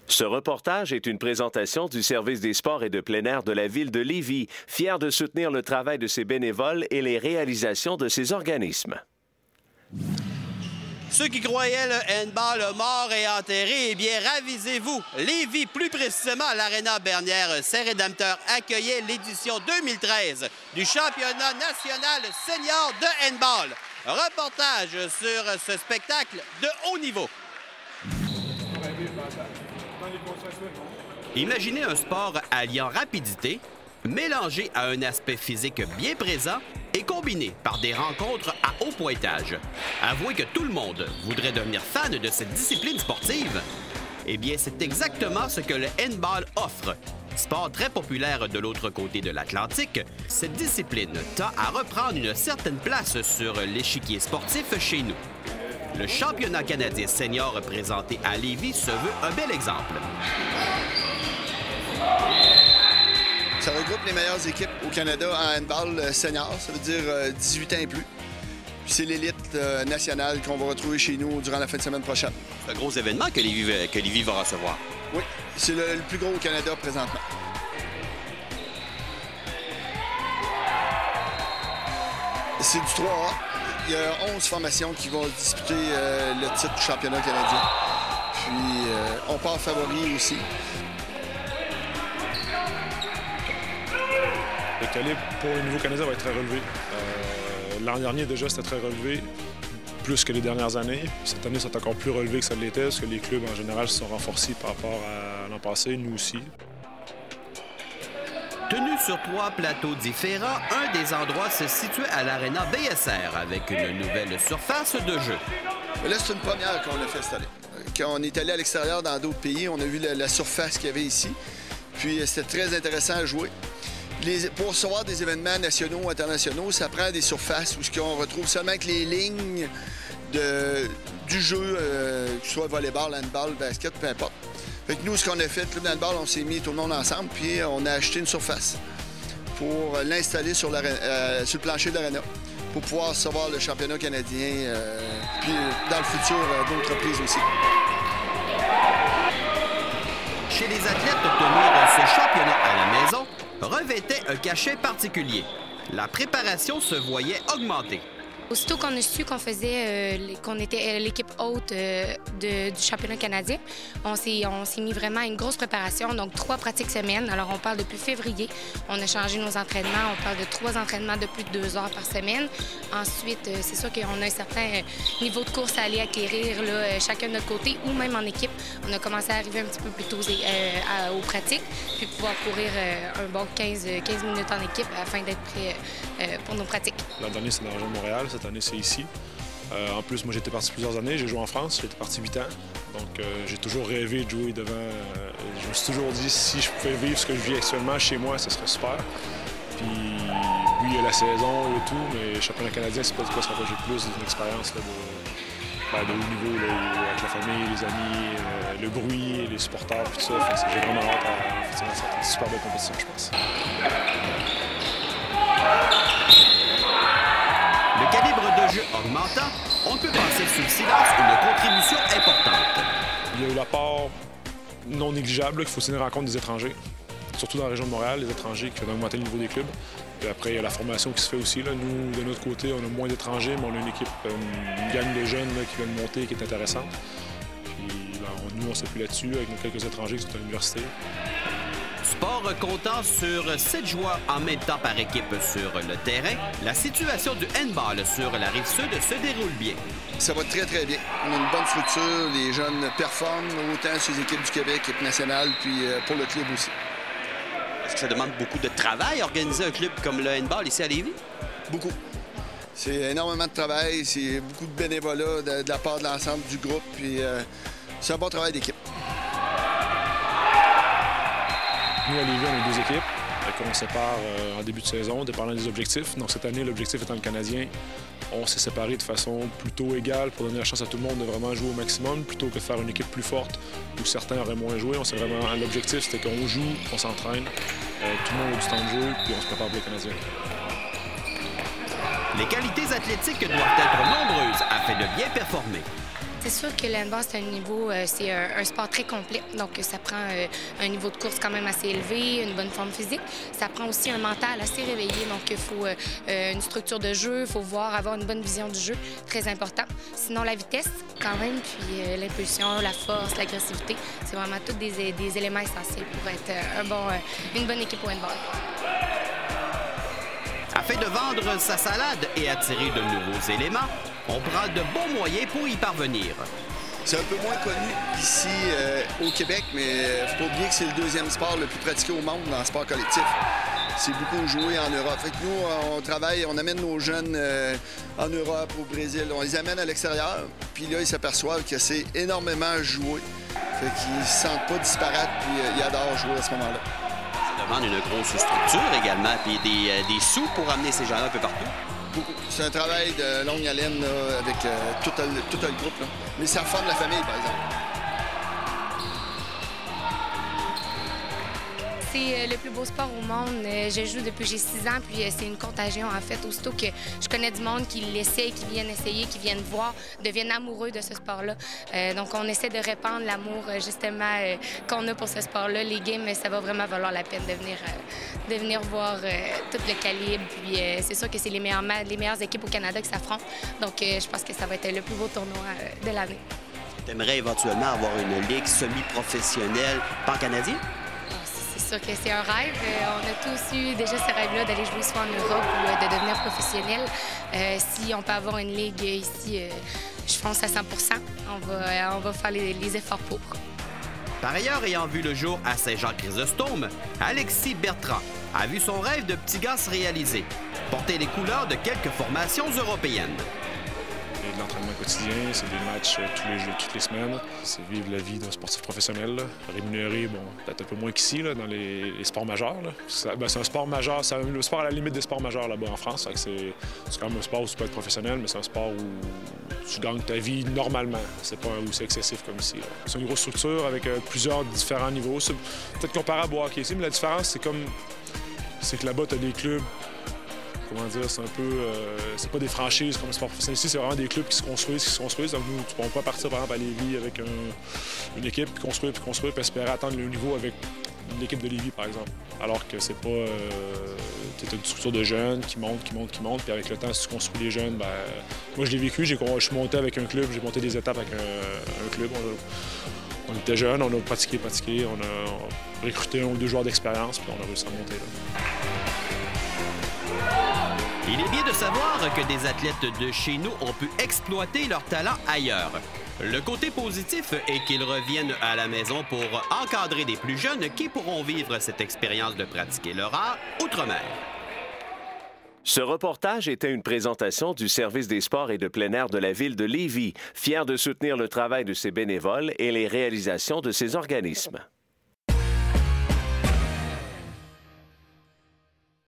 Ce reportage est une présentation du service des sports et de plein air de la ville de Lévis, fier de soutenir le travail de ses bénévoles et les réalisations de ses organismes. Ceux qui croyaient le handball mort et enterré, eh bien, ravisez-vous. Lévis, plus précisément à l'Aréna Bernière Saint-Rédempteur, accueillait l'édition 2013 du championnat national senior de handball. Reportage sur ce spectacle de haut niveau. Imaginez un sport alliant rapidité, mélangé à un aspect physique bien présent et combiné par des rencontres à haut pointage. Avouez que tout le monde voudrait devenir fan de cette discipline sportive. Eh bien, c'est exactement ce que le handball offre. Sport très populaire de l'autre côté de l'Atlantique, cette discipline tend à reprendre une certaine place sur l'échiquier sportif chez nous. Le championnat canadien senior présenté à Lévis se veut un bel exemple. Ça regroupe les meilleures équipes au Canada en handball senior, ça veut dire 18 ans et plus. C'est l'élite nationale qu'on va retrouver chez nous durant la fin de semaine prochaine. C'est un gros événement que Lévis va recevoir. Oui, c'est le plus gros au Canada présentement. C'est du 3A. Il y a 11 formations qui vont disputer le titre du championnat canadien. Puis on part favori aussi. Le calibre pour le niveau canadien va être très relevé. L'an dernier, déjà, c'était très relevé, plus que les dernières années. Cette année, c'est encore plus relevé que ça l'était, parce que les clubs, en général, se sont renforcés par rapport à l'an passé, nous aussi. Tenu sur 3 plateaux différents, un des endroits se situait à l'Aréna BSR, avec une nouvelle surface de jeu. Mais là, c'est une première qu'on a fait cette année. Quand on est allé à l'extérieur dans d'autres pays, on a vu la surface qu'il y avait ici. Puis c'était très intéressant à jouer. Pour recevoir des événements nationaux ou internationaux, ça prend des surfaces où on retrouve seulement que les lignes du jeu, que ce soit volleyball, handball, basket, peu importe. Fait que nous, ce qu'on a fait, le club handball, on s'est mis tout le monde ensemble, puis on a acheté une surface pour l'installer sur le plancher de l'aréna, pour pouvoir recevoir le championnat canadien, puis dans le futur, d'autres reprises aussi. Chez les athlètes, obtenir ce championnat à la maison revêtait un cachet particulier. La préparation se voyait augmenter. Aussitôt qu'on a su qu'on faisait, qu'on était l'équipe haute du championnat canadien, on s'est mis vraiment à une grosse préparation, donc 3 pratiques semaines. Alors on parle depuis février, on a changé nos entraînements, on parle de 3 entraînements de plus de 2 heures par semaine. Ensuite, c'est sûr qu'on a un certain niveau de course à aller acquérir là, chacun de notre côté ou même en équipe. On a commencé à arriver un petit peu plus tôt aux pratiques, puis pouvoir courir un bon 15 minutes en équipe afin d'être prêt pour nos pratiques. L'an dernier, c'est dans la région de Montréal. Cette année, c'est ici. En plus, moi, j'étais parti plusieurs années. J'ai joué en France. J'étais parti 8 ans. Donc, j'ai toujours rêvé de jouer devant... je me suis toujours dit, si je pouvais vivre ce que je vis actuellement chez moi, ce serait super. Puis, oui, il y a la saison et tout, mais le championnat canadien, c'est pas du quoi ça j'ai plus d'une expérience là, de haut niveau, là, avec la famille, les amis, le bruit, les supporters, tout ça. J'ai vraiment hâte à faire une super belle compétition, je pense. Le calibre de jeu augmentant, on peut passer sous le silence une contribution importante. Il y a eu l'apport non négligeable qu'il faut tenir en compte des étrangers, surtout dans la région de Montréal, les étrangers qui viennent augmenter le niveau des clubs. Puis après, il y a la formation qui se fait aussi. Là. Nous, de notre côté, on a moins d'étrangers, mais on a une équipe, une gang de jeunes là, qui viennent monter et qui est intéressante. Puis nous, on s'appuie là-dessus avec nos quelques étrangers qui sont à l'université. Sport comptant sur 7 joueurs en même temps par équipe sur le terrain, la situation du handball sur la Rive-Sud se déroule bien. Ça va très, très bien. On a une bonne structure, les jeunes performent autant sur les équipes du Québec, équipe nationale, puis pour le club aussi. Est-ce que ça demande beaucoup de travail, organiser un club comme le handball ici à Lévis? Beaucoup. C'est énormément de travail, c'est beaucoup de bénévolat de la part de l'ensemble du groupe, puis c'est un bon travail d'équipe. Nous, à Lévis, on a 2 équipes qu'on sépare en début de saison, dépendant des objectifs. Donc, cette année, l'objectif étant le Canadien, on s'est séparés de façon plutôt égale pour donner la chance à tout le monde de vraiment jouer au maximum, plutôt que de faire une équipe plus forte où certains auraient moins joué. L'objectif, c'était qu'on joue, on s'entraîne, tout le monde a du temps de jeu, puis on se prépare pour le Canadien. Les qualités athlétiques doivent être nombreuses afin de bien performer. C'est sûr que le handball, c'est c'est un sport très complet. Donc, ça prend un niveau de course quand même assez élevé, une bonne forme physique. Ça prend aussi un mental assez réveillé. Donc, il faut une structure de jeu, il faut avoir une bonne vision du jeu, très important. Sinon, la vitesse, quand même, puis l'impulsion, la force, l'agressivité, c'est vraiment tous des éléments essentiels pour être une bonne équipe au handball. Afin de vendre sa salade et attirer de nouveaux éléments, on prend de bons moyens pour y parvenir. C'est un peu moins connu ici au Québec, mais il ne faut pas oublier que c'est le deuxième sport le plus pratiqué au monde dans le sport collectif. C'est beaucoup joué en Europe. Fait que nous, on travaille, on amène nos jeunes en Europe, au Brésil. On les amène à l'extérieur, puis là, ils s'aperçoivent que c'est énormément joué. Fait qu'ils ne se sentent pas disparates, puis ils adorent jouer à ce moment-là. Ça demande une grosse structure également, puis des sous pour amener ces gens-là un peu partout. Beaucoup. C'est un travail de longue haleine là, avec tout le groupe. Là. Mais ça forme la famille, par exemple. C'est le plus beau sport au monde. Je joue depuis que j'ai 6 ans, puis c'est une contagion, en fait. Aussitôt que je connais du monde qui l'essaie, qui viennent essayer, qui viennent voir, deviennent amoureux de ce sport-là. Donc, on essaie de répandre l'amour, justement, qu'on a pour ce sport-là. Les games, ça va vraiment valoir la peine de venir voir tout le calibre. Puis, c'est sûr que c'est les meilleures équipes au Canada qui s'affrontent. Donc, je pense que ça va être le plus beau tournoi de l'année. Tu aimerais éventuellement avoir une ligue semi-professionnelle pan-canadien? C'est sûr que c'est un rêve. On a tous eu déjà ce rêve-là d'aller jouer soit en Europe ou de devenir professionnel. Si on peut avoir une ligue ici, je fonce à 100 %. On va faire les efforts pour. Par ailleurs, ayant vu le jour à Saint-Jean-Chrysostome, Alexis Bertrand a vu son rêve de petit gars se réaliser, porter les couleurs de quelques formations européennes. De l'entraînement quotidien, c'est des matchs toutes les semaines. C'est vivre la vie d'un sportif professionnel, là. Rémunéré, bon, peut-être un peu moins qu'ici, là, dans les sports majeurs. C'est un sport majeur, c'est le sport à la limite des sports majeurs là-bas en France. C'est quand même un sport où tu peux être professionnel, mais c'est un sport où tu gagnes ta vie normalement. C'est pas où c'est excessif comme ici. C'est une grosse structure avec plusieurs différents niveaux. C'est peut-être comparable au hockey ici, mais la différence, c'est que là-bas, tu as des clubs. Comment dire, c'est un peu... c'est pas des franchises comme le sport professionnel ici, c'est vraiment des clubs qui se construisent. Donc nous, tu ne peux pas partir par exemple à Lévis avec une équipe, puis construire, puis espérer atteindre le niveau avec une équipe de Lévis, par exemple. Alors que c'est pas... tu as une structure de jeunes qui monte, puis avec le temps, si tu construis les jeunes, ben moi je l'ai vécu, je suis monté avec un club, j'ai monté des étapes avec un club. On était jeunes, on a pratiqué, on a recruté 1 ou 2 joueurs d'expérience, puis on a réussi à monter là. Il est bien de savoir que des athlètes de chez nous ont pu exploiter leur talent ailleurs. Le côté positif est qu'ils reviennent à la maison pour encadrer des plus jeunes qui pourront vivre cette expérience de pratiquer leur art outre-mer. Ce reportage était une présentation du service des sports et de plein air de la ville de Lévis, fier de soutenir le travail de ses bénévoles et les réalisations de ses organismes.